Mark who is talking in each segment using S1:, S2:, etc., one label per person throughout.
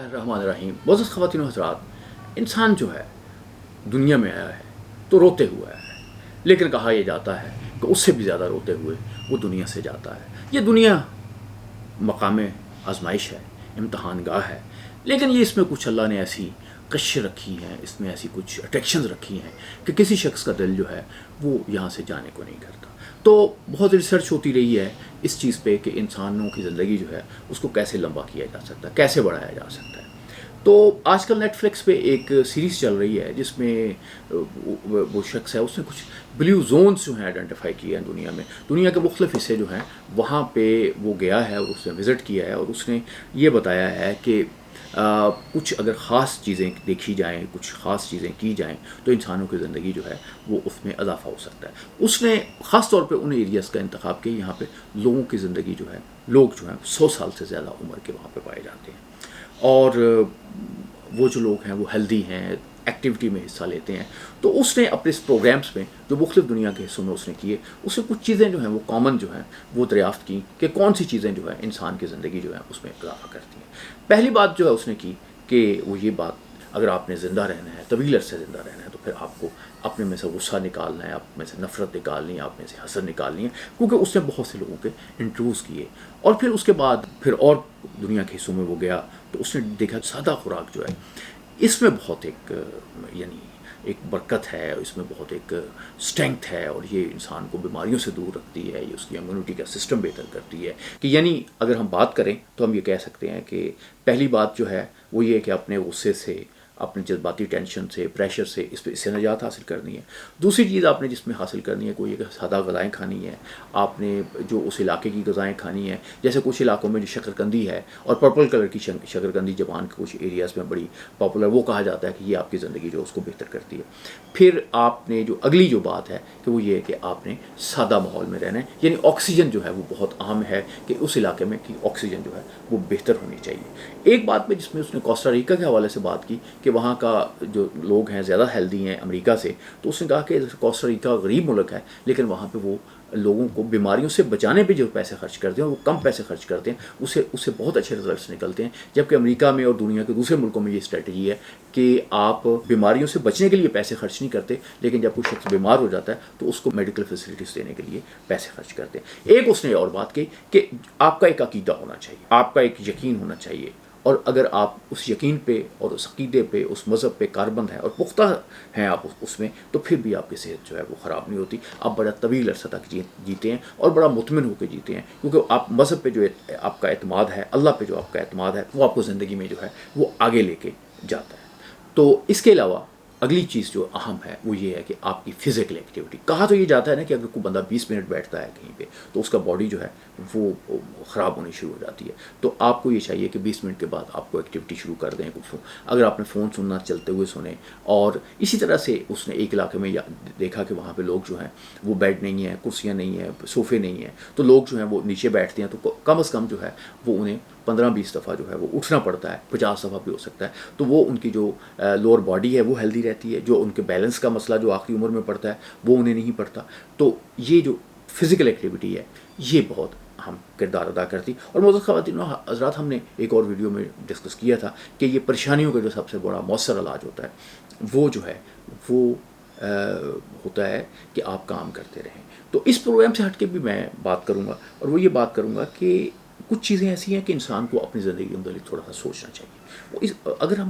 S1: الرحمن الرحیم. معزز خواتین و حضرات, انسان جو ہے دنیا میں آیا ہے تو روتے ہوئے آیا ہے, لیکن کہا یہ جاتا ہے کہ اس سے بھی زیادہ روتے ہوئے وہ دنیا سے جاتا ہے. یہ دنیا مقام آزمائش ہے, امتحان گاہ ہے, لیکن یہ اس میں کچھ اللہ نے ایسی کشش رکھی ہیں, اس میں ایسی کچھ اٹریکشنز رکھی ہیں کہ کسی شخص کا دل جو ہے وہ یہاں سے جانے کو نہیں کرتا. تو بہت ریسرچ ہوتی رہی ہے اس چیز پہ کہ انسانوں کی زندگی جو ہے اس کو کیسے لمبا کیا جا سکتا ہے, کیسے بڑھایا جا سکتا ہے. تو آج کل نیٹ فلکس پہ ایک سیریز چل رہی ہے جس میں وہ شخص ہے, اس نے کچھ بلیو زونز جو ہیں آئیڈینٹیفائی کیے ہیں دنیا میں, دنیا کے مختلف حصے جو ہیں وہاں پہ وہ گیا ہے اور اس نے وزٹ کیا ہے, اور اس نے یہ بتایا ہے کہ کچھ اگر خاص چیزیں دیکھی جائیں, کچھ خاص چیزیں کی جائیں تو انسانوں کی زندگی جو ہے وہ اس میں اضافہ ہو سکتا ہے. اس نے خاص طور پہ ان ایریاز کا انتخاب کیا یہاں پہ لوگوں کی زندگی جو ہے, لوگ جو ہیں 100 سال سے زیادہ عمر کے وہاں پہ پائے جاتے ہیں, اور وہ جو لوگ ہیں وہ ہیلدی ہیں, ایکٹیویٹی میں حصہ لیتے ہیں. تو اس نے اپنے اس پروگرامز میں جو مختلف دنیا کے حصوں میں اس نے کیے, اس سے کچھ چیزیں جو ہیں وہ کامن جو ہیں وہ دریافت کی کہ کون سی چیزیں جو ہے انسان کی زندگی جو ہے اس میں اضافہ کرتی ہیں. پہلی بات جو ہے اس نے کی کہ وہ یہ بات, اگر آپ نے زندہ رہنا ہے, طویل عرصے زندہ رہنا ہے, تو پھر آپ کو اپنے میں سے غصہ نکالنا ہے, آپ میں سے نفرت نکالنی ہے, آپ میں سے حسد نکالنی ہے, کیونکہ اس نے بہت سے لوگوں کے انٹرویوز کیے. اور پھر اس کے بعد پھر اور دنیا کے حصوں میں وہ گیا تو اس نے دیکھا سادہ خوراک جو ہے اس میں بہت ایک برکت ہے, اس میں بہت ایک اسٹرینگتھ ہے, اور یہ انسان کو بیماریوں سے دور رکھتی ہے, یہ اس کی امیونٹی کا سسٹم بہتر کرتی ہے. کہ یعنی اگر ہم بات کریں تو ہم یہ کہہ سکتے ہیں کہ پہلی بات جو ہے وہ یہ کہ اپنے غصے سے, اپنے جذباتی ٹینشن سے, پریشر سے, اس سے نجات حاصل کرنی ہے. دوسری چیز آپ نے جس میں حاصل کرنی ہے کوئی یہ کہ سادہ غذائیں کھانی ہے, آپ نے جو اس علاقے کی غذائیں کھانی ہے. جیسے کچھ علاقوں میں جو شکرکندی ہے, اور پرپل کلر کی شکرکندی جاپان کے کچھ ایریاز میں بڑی پاپولر, وہ کہا جاتا ہے کہ یہ آپ کی زندگی جو اس کو بہتر کرتی ہے. پھر آپ نے جو اگلی جو بات ہے کہ وہ یہ ہے کہ آپ نے سادہ ماحول میں رہنا ہے, یعنی آکسیجن جو ہے وہ بہت اہم ہے کہ اس علاقے میں کی آکسیجن جو ہے وہ بہتر ہونی چاہیے. ایک بات میں جس میں اس نے کوسٹا ریکا کے حوالے سے بات کی کہ وہاں کا جو لوگ ہیں زیادہ ہیلدی ہیں امریکا سے, تو اس نے کہا کہ کوسٹا ریکا غریب ملک ہے لیکن وہاں پہ وہ لوگوں کو بیماریوں سے بچانے پہ جو پیسے خرچ کرتے ہیں وہ کم پیسے خرچ کرتے ہیں, اس سے بہت اچھے رزلٹس نکلتے ہیں. جبکہ امریکہ میں اور دنیا کے دوسرے ملکوں میں یہ اسٹریٹجی ہے کہ آپ بیماریوں سے بچنے کے لیے پیسے خرچ نہیں کرتے, لیکن جب کوئی شخص بیمار ہو جاتا ہے تو اس کو میڈیکل فیسلٹیز دینے کے لیے پیسے خرچ کرتے ہیں. ایک اس نے اور بات کی کہ آپ کا ایک عقیدہ ہونا چاہیے, آپ کا ایک یقین ہونا چاہیے, اور اگر آپ اس یقین پہ اور اس عقیدے پہ, اس مذہب پہ کاربند ہیں اور پختہ ہیں آپ اس میں, تو پھر بھی آپ کی صحت جو ہے وہ خراب نہیں ہوتی, آپ بڑا طویل عرصہ تک جیتے ہیں اور بڑا مطمئن ہو کے جیتے ہیں, کیونکہ آپ مذہب پہ جو آپ کا اعتماد ہے, اللہ پہ جو آپ کا اعتماد ہے, وہ آپ کو زندگی میں جو ہے وہ آگے لے کے جاتا ہے. تو اس کے علاوہ اگلی چیز جو اہم ہے وہ یہ ہے کہ آپ کی فزیکل ایکٹیویٹی. کہا تو یہ جاتا ہے نا کہ اگر کوئی بندہ 20 منٹ بیٹھتا ہے کہیں پہ تو اس کا باڈی جو ہے وہ خراب ہونی شروع ہو جاتی ہے. تو آپ کو یہ چاہیے کہ 20 منٹ کے بعد آپ کو ایکٹیویٹی شروع کر دیں. کچھ اگر آپ نے فون سننا چلتے ہوئے سنیں. اور اسی طرح سے اس نے ایک علاقے میں دیکھا کہ وہاں پہ لوگ جو ہیں وہ بیڈ نہیں ہیں, کرسیاں نہیں ہیں, صوفے نہیں ہیں, تو لوگ جو ہیں وہ نیچے بیٹھتے ہیں, تو کم از کم جو ہے وہ انہیں 15-20 دفعہ جو ہے وہ اٹھنا پڑتا ہے, 50 دفعہ بھی ہو سکتا ہے. تو وہ ان کی جو لوور باڈی ہے وہ ہیلدی رہتی ہے, جو ان کے بیلنس کا مسئلہ جو آخری عمر میں پڑتا ہے وہ انہیں نہیں پڑتا. تو یہ جو فزیکل ایکٹیویٹی ہے یہ بہت اہم کردار ادا کرتی. اور معزز خواتین و حضرات, ہم نے ایک اور ویڈیو میں ڈسکس کیا تھا کہ یہ پریشانیوں کا جو سب سے بڑا مؤثر علاج ہوتا ہے وہ جو ہے وہ ہوتا ہے کہ آپ کام کرتے رہیں. تو اس پروگرام سے ہٹ کے بھی میں بات کروں گا, اور وہ یہ بات کروں گا کہ کچھ چیزیں ایسی ہیں کہ انسان کو اپنی زندگی کے متعلق تھوڑا سا سوچنا چاہیے. اگر ہم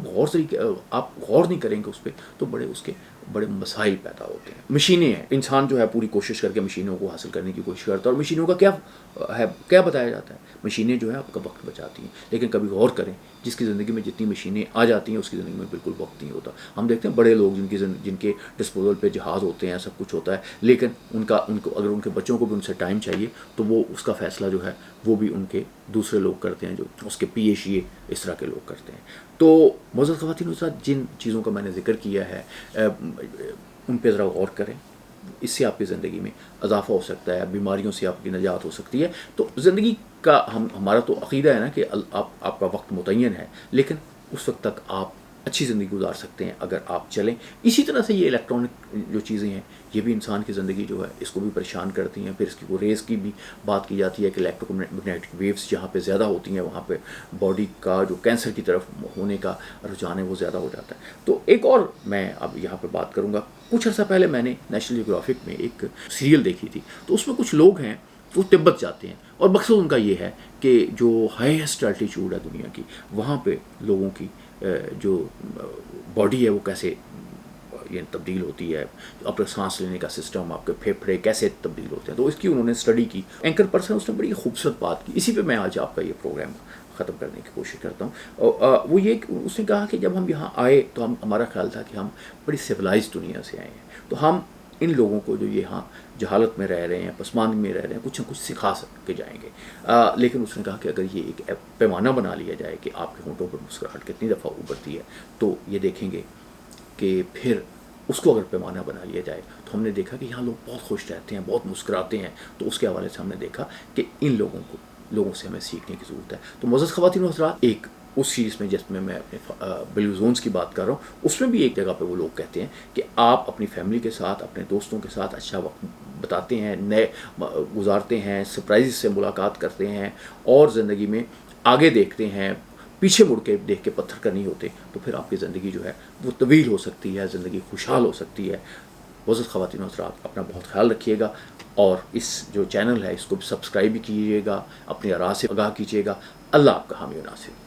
S1: آپ غور نہیں کریں گے اس پہ تو اس کے بڑے مسائل پیدا ہوتے ہیں. مشینیں ہیں, انسان جو ہے پوری کوشش کر کے مشینوں کو حاصل کرنے کی کوشش کرتا ہے, اور مشینوں کا کیا بتایا جاتا ہے, مشینیں جو ہیں آپ کا وقت بچاتی ہیں. لیکن کبھی غور کریں, جس کی زندگی میں جتنی مشینیں آ جاتی ہیں اس کی زندگی میں بالکل وقت نہیں ہوتا. ہم دیکھتے ہیں بڑے لوگ جن کے ڈسپوزل پہ جہاز ہوتے ہیں, سب کچھ ہوتا ہے, لیکن ان کو اگر ان کے بچوں کو بھی ان سے ٹائم چاہیے تو وہ اس کا فیصلہ جو ہے وہ بھی ان کے دوسرے لوگ کرتے ہیں, جو اس کے PhD اس طرح کے لوگ کرتے ہیں. تو معزز خواتین کے ساتھ جن چیزوں کا میں نے ذکر کیا ہے ان پہ ذرا غور کریں, اس سے آپ کی زندگی میں اضافہ ہو سکتا ہے, بیماریوں سے آپ کی نجات ہو سکتی ہے. تو زندگی کا ہمارا تو عقیدہ ہے نا کہ آپ کا وقت متعین ہے, لیکن اس وقت تک آپ اچھی زندگی گزار سکتے ہیں اگر آپ چلیں. اسی طرح سے یہ الیکٹرانک جو چیزیں ہیں یہ بھی انسان کی زندگی جو ہے اس کو بھی پریشان کرتی ہیں. پھر اس کی وہ ریز کی بھی بات کی جاتی ہے کہ الیکٹرو میگنیٹک ویوز جہاں پہ زیادہ ہوتی ہیں وہاں پہ باڈی کا جو کینسر کی طرف ہونے کا رجحان ہے وہ زیادہ ہو جاتا ہے. تو ایک اور میں اب یہاں پہ بات کروں گا. کچھ عرصہ پہلے میں نے نیشنل جیوگرافک میں ایک سیریل دیکھی تھی. تو اس میں کچھ لوگ ہیں وہ تبت جاتے ہیں اور مقصد ان کا یہ ہے کہ جو ہائیسٹ الٹیچیوڈ ہے دنیا کی وہاں پہ لوگوں کی جو باڈی ہے وہ کیسے یہ تبدیل ہوتی ہے, آپ کا سانس لینے کا سسٹم, آپ کے پھیپھڑے کیسے تبدیل ہوتے ہیں. تو اس کی انہوں نے اسٹڈی کی. اینکر پرسن اس نے بڑی خوبصورت بات کی. اسی پہ میں آج آپ کا یہ پروگرام ختم کرنے کی کوشش کرتا ہوں. وہ یہ کہ اس نے کہا کہ جب ہم یہاں آئے تو ہمارا خیال تھا کہ ہم بڑی سویلائز دنیا سے آئے ہیں, تو ہم ان لوگوں کو جو یہاں جہالت میں رہ رہے ہیں, پسماندگی میں رہ رہے ہیں, کچھ نہ کچھ سکھا کے جائیں گے. لیکن اس نے کہا کہ اگر یہ ایک پیمانہ بنا لیا جائے کہ آپ کے ہونٹوں پر مسکراہٹ کتنی دفعہ ابھرتی ہے تو یہ دیکھیں گے کہ پھر اس کو اگر پیمانہ بنا لیا جائے تو ہم نے دیکھا کہ یہاں لوگ بہت خوش رہتے ہیں, بہت مسکراتے ہیں. تو اس کے حوالے سے ہم نے دیکھا کہ ان لوگوں سے ہمیں سیکھنے کی ضرورت ہے. تو معزز خواتین و حضرات, ایک اس چیز میں جس میں میں اپنے بلیو زونز کی بات کر رہا ہوں, اس میں بھی ایک جگہ پہ وہ لوگ کہتے ہیں کہ آپ اپنی فیملی کے ساتھ, اپنے دوستوں کے ساتھ اچھا وقت بتاتے ہیں, نئے گزارتے ہیں, سرپرائز سے ملاقات کرتے ہیں اور زندگی میں آگے دیکھتے ہیں, پیچھے مڑ کے دیکھ کے پتھر کا نہیں ہوتے, تو پھر آپ کی زندگی جو ہے وہ طویل ہو سکتی ہے, زندگی خوشحال ہو سکتی ہے. معزز خواتین و حضرات, اپنا بہت خیال رکھیے گا اور اس جو چینل ہے اس کو سبسکرائب بھی کیجیے گا, اپنی آراء سے آگاہ کیجیے گا. اللہ آپ کا حامی و ناصر.